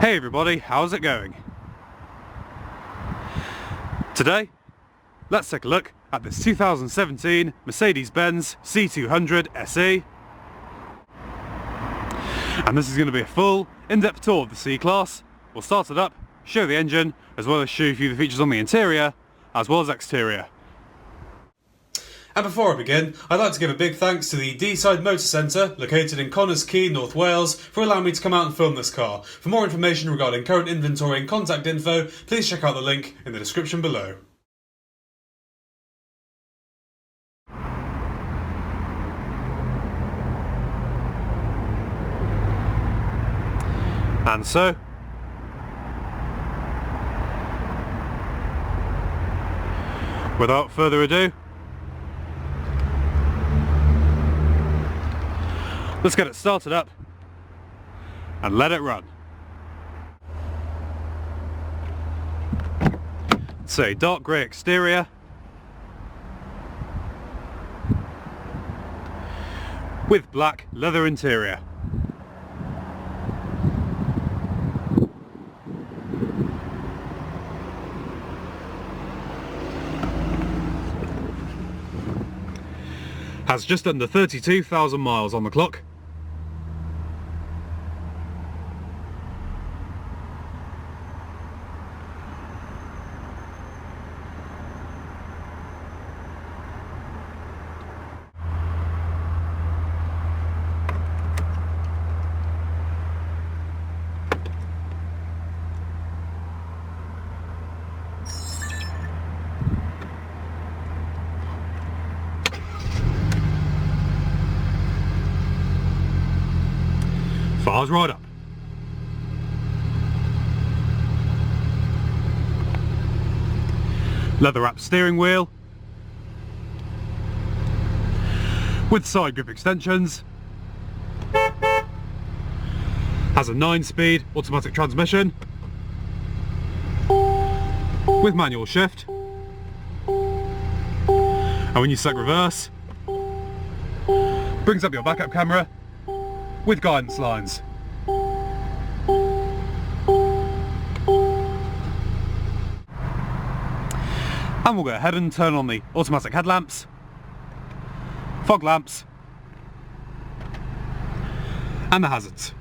Hey everybody, how's it going? Today, let's take a look at this 2017 Mercedes-Benz C200 SE. And this is going to be a full, in-depth tour of the C-Class. We'll start it up, show the engine, as well as show you the features on the interior, as well as exterior. And before I begin, I'd like to give a big thanks to the Deeside Motor Centre, located in Connors Quay, North Wales, for allowing me to come out and film this car. For more information regarding current inventory and contact info, please check out the link in the description below. And so, without further ado, let's get it started up and let it run. It's a dark grey exterior with black leather interior. Has just under 32,000 miles on the clock. Fires right up. Leather wrapped steering wheel with side grip extensions. Has a 9-speed automatic transmission with manual shift, and when you select reverse, brings up your backup camera with guidance lines. And we'll go ahead and turn on the automatic headlamps, fog lamps, and the hazards.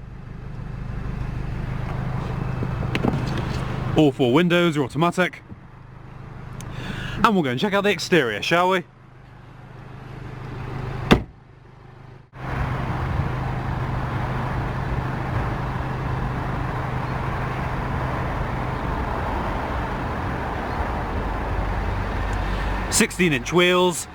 All 4 windows are automatic. And we'll go and check out the exterior, shall we? "16-inch wheels,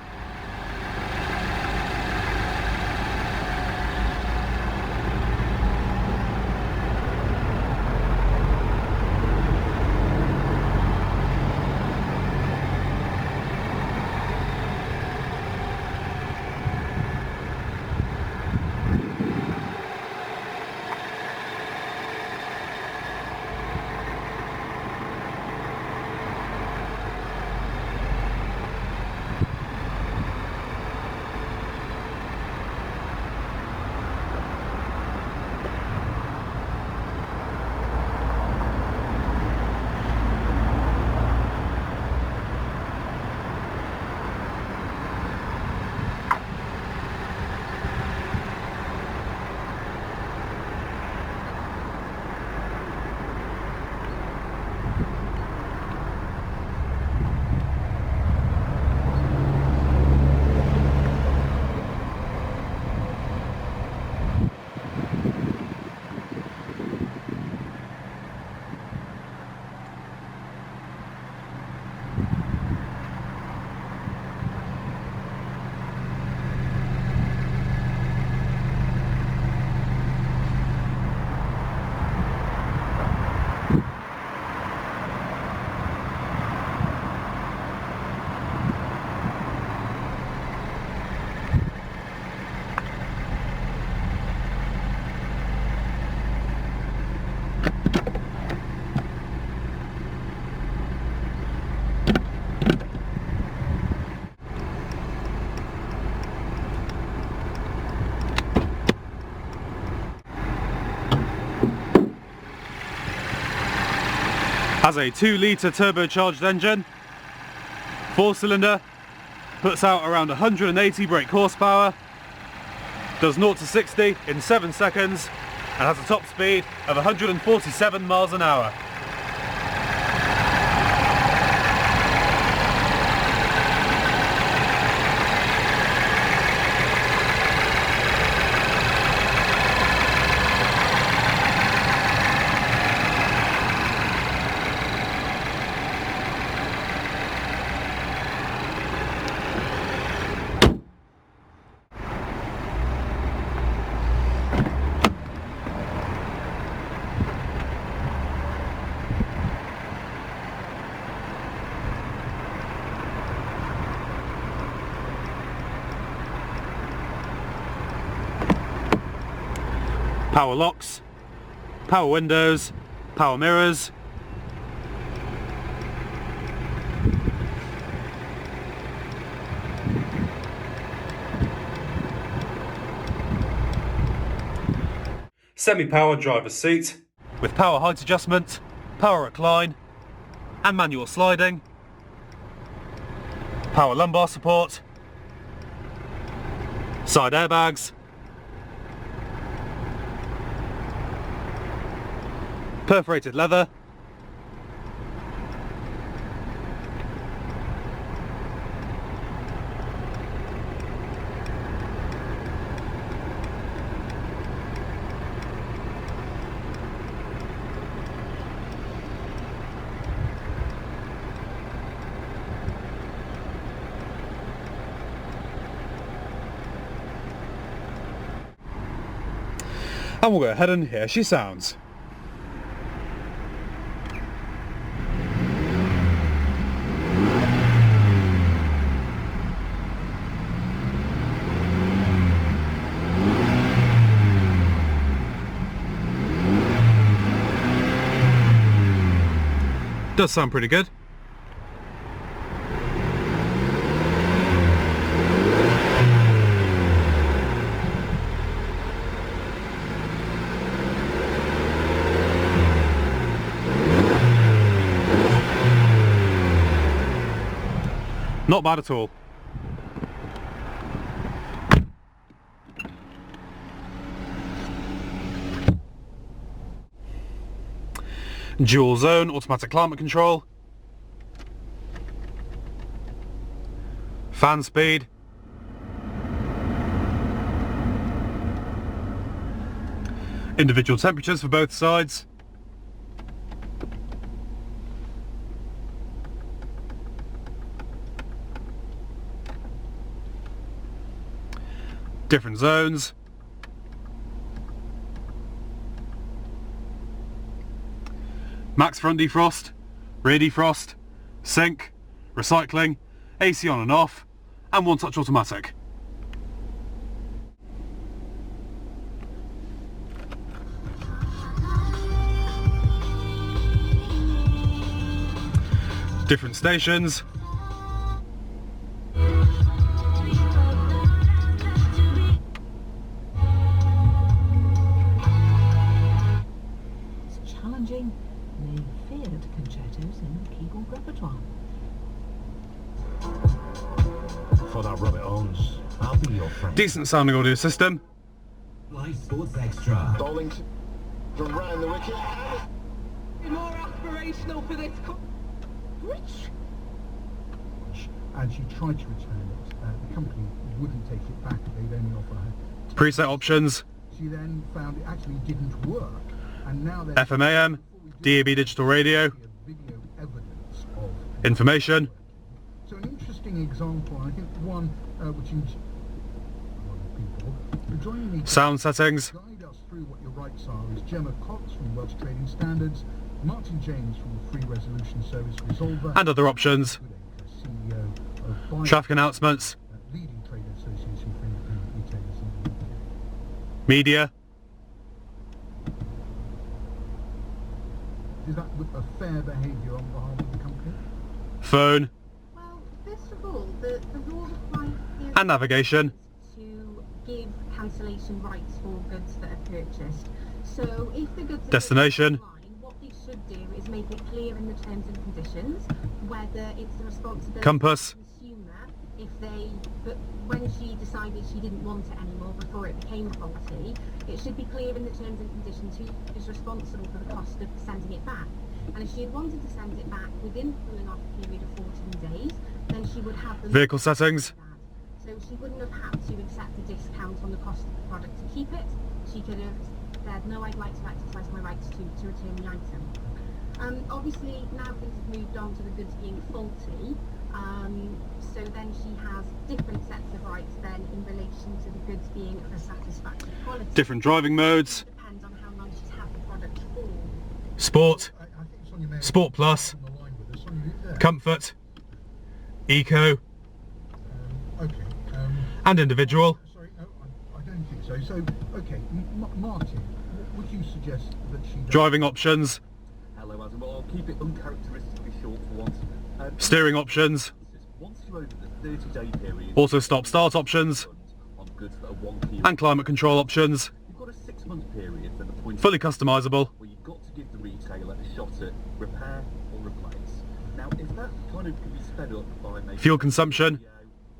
Has a 2-litre turbocharged engine, 4-cylinder, puts out around 180 brake horsepower, does 0 to 60 in 7 seconds, and has a top speed of 147 miles an hour. Power locks, power windows, power mirrors, semi-powered driver's seat with power height adjustment, power recline and manual sliding, power lumbar support, side airbags, perforated leather, and we'll go ahead and hear she sounds. Does sound pretty good. Not bad at all. Dual zone automatic climate control, fan speed, individual temperatures for both sides, different zones, max front defrost, rear defrost, sync, recycling, AC on and off, and one touch automatic. Different stations, challenging, many feared concertos in the keyboard repertoire. For that Robert Owens, I'll be your friend. decent sounding audio system, Live Sports Extra. Darlington from round the wicket. More aspirational for this. And she tried to return it. The company wouldn't take it back. They'd only offer her. preset options, She then found it actually didn't work, and now there's FM AM, DAB digital radio, video evidence of information, So an interesting example, I think one which is people. Joining me sound settings, to guide us through what your rights are is Gemma Cox from Welsh Trading Standards, Martin James from the Free Resolution Service Resolver, and other options, CEO of Buy, traffic announcements, leading trade association for independent retailers in the UK. media, Is that a fair behaviour on behalf of the company? phone, Well, first of all, the rules apply here and navigation. to give cancellation rights for goods that are purchased. So if the goods are Destination. purchased online, what they should do is to make it clear in the terms and conditions whether it's the responsibility Compass. of the consumer if they, but when she decided she didn't want it anymore before it became faulty, it should be clear in the terms and conditions who is responsible for the cost of sending it back. And if she had wanted to send it back within the cooling off period of 14 days, then she would have the Vehicle settings. So she wouldn't have had to accept a discount on the cost of the product to keep it. She could have said, no, I'd like to exercise my rights to return the item. Obviously, now things have moved on to the goods being faulty, so then she has different sets of rights then in relation to the goods being of a satisfactory quality. Different driving modes. Depends on how long she's had the product for. Sport. I think Sonia may have Sport Plus. on the line with us. Sonia, who's there? Comfort. Eco. Okay. And individual. Sorry, no, I don't think so. So, okay, Martin, would you suggest that she does... Driving options. Hello, Adam. Well, I'll keep it uncharacteristically short for once. Steering options. Once you're over the 30-day period, Auto stop start options. on goods that are wonky, And climate control options. you've got a 6-month period from the point Fully customizable. where you've got to give the retailer a shot at repair or replace. Now, if that kind of can be sped up by making Fuel consumption. a video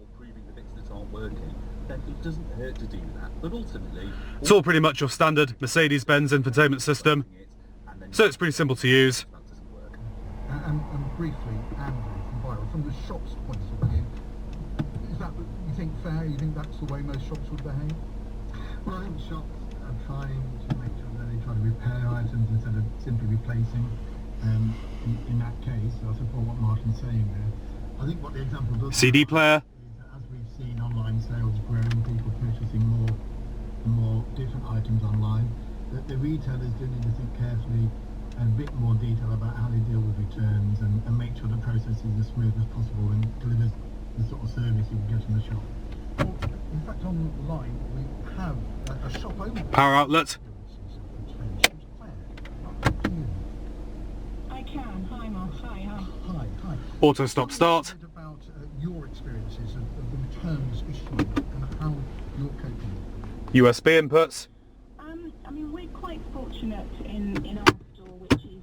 or proving the bits that aren't working, then it doesn't hurt to do that. But ultimately, It's all pretty much your standard Mercedes-Benz infotainment system. and then So it's pretty simple to use. that doesn't work. And briefly, Andrew from Viral, from the shop's point of view, is that, you think, fair? You think that's the way most shops would behave? Well, I think shops are trying to make sure that they try to repair items instead of simply replacing. In that case, I support what Martin's saying there. I think what the example does CD player. is that as we've seen online sales growing, people purchasing more different items online, that the retailers do need to think carefully and a bit more detail about how they deal with returns and make sure the process is as smooth as possible and delivers the sort of service you can get in the shop. Well, in fact, online we have a shop owner. Power outlet. I can. Hi, Mark. Hi. Hi. Auto stop start. Tell me a bit about your experiences of the returns issue and how you're coping with them. USB inputs. I mean, we're quite fortunate in our store, which is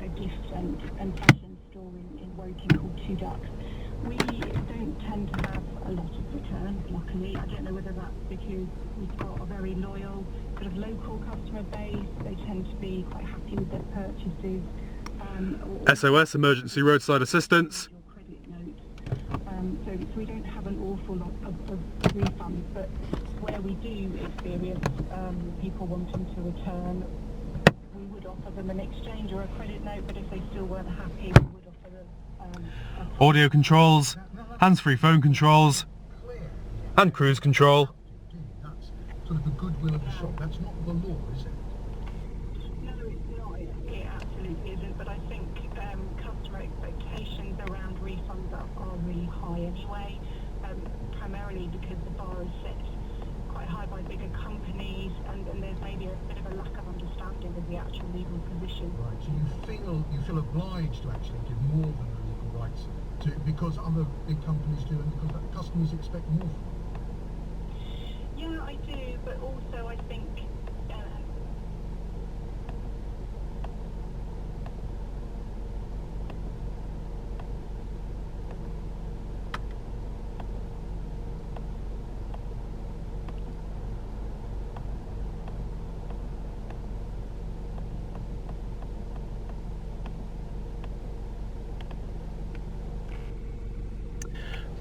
a gift and fashion store in Woking called Two Ducks. We don't tend to have a lot of returns, luckily. I don't know whether that's because we've got a very loyal sort of local customer base. They tend to be quite happy with their purchases. SOS, emergency roadside assistance. Your credit note. So we don't have an awful lot of refunds, but where we do experience people wanting to return, we would offer them an exchange or a credit note, but if they still weren't happy, we would offer them Audio controls. Hands-free phone controls. And cruise control. That's sort of the goodwill of the shop. That's not the law, is it? No, it's not. It absolutely isn't. But I think customer expectations around refunds are really high anyway, primarily because the bar is set quite high by bigger companies, and there's maybe a bit of a lack of understanding of the actual legal position. Right. So you feel obliged to actually give more than the legal rights to, because other big companies do, and because customers expect more from them. Yeah, I do, but also I think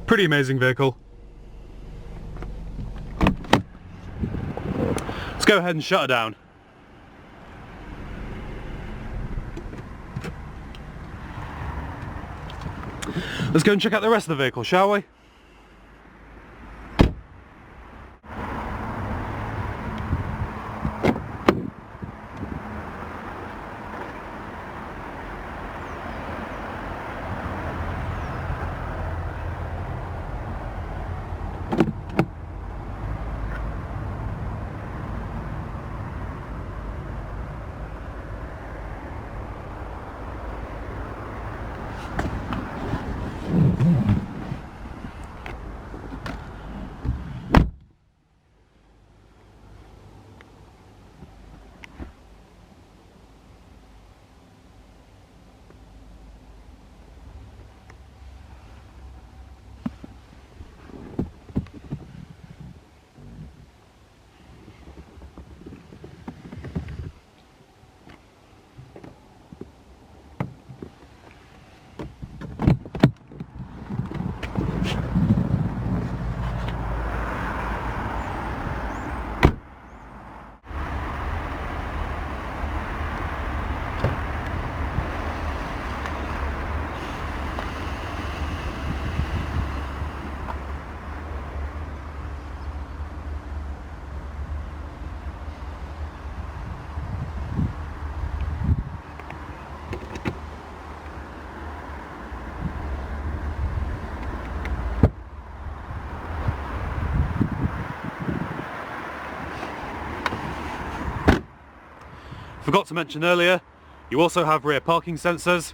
Pretty amazing vehicle. Let's go ahead and shut her down. Let's go and check out the rest of the vehicle, shall we? Forgot to mention earlier, you also have rear parking sensors.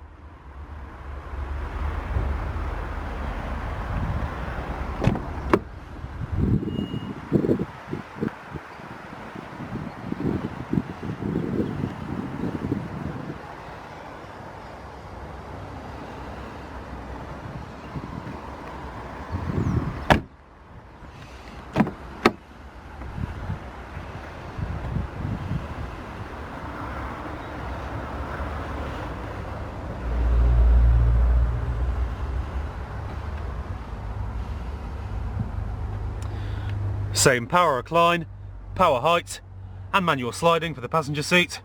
Same power recline, power height and manual sliding for the passenger seat.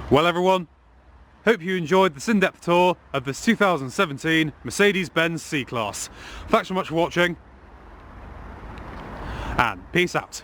Well everyone, hope you enjoyed this in-depth tour of this 2017 Mercedes-Benz C-Class. Thanks so much for watching, and peace out.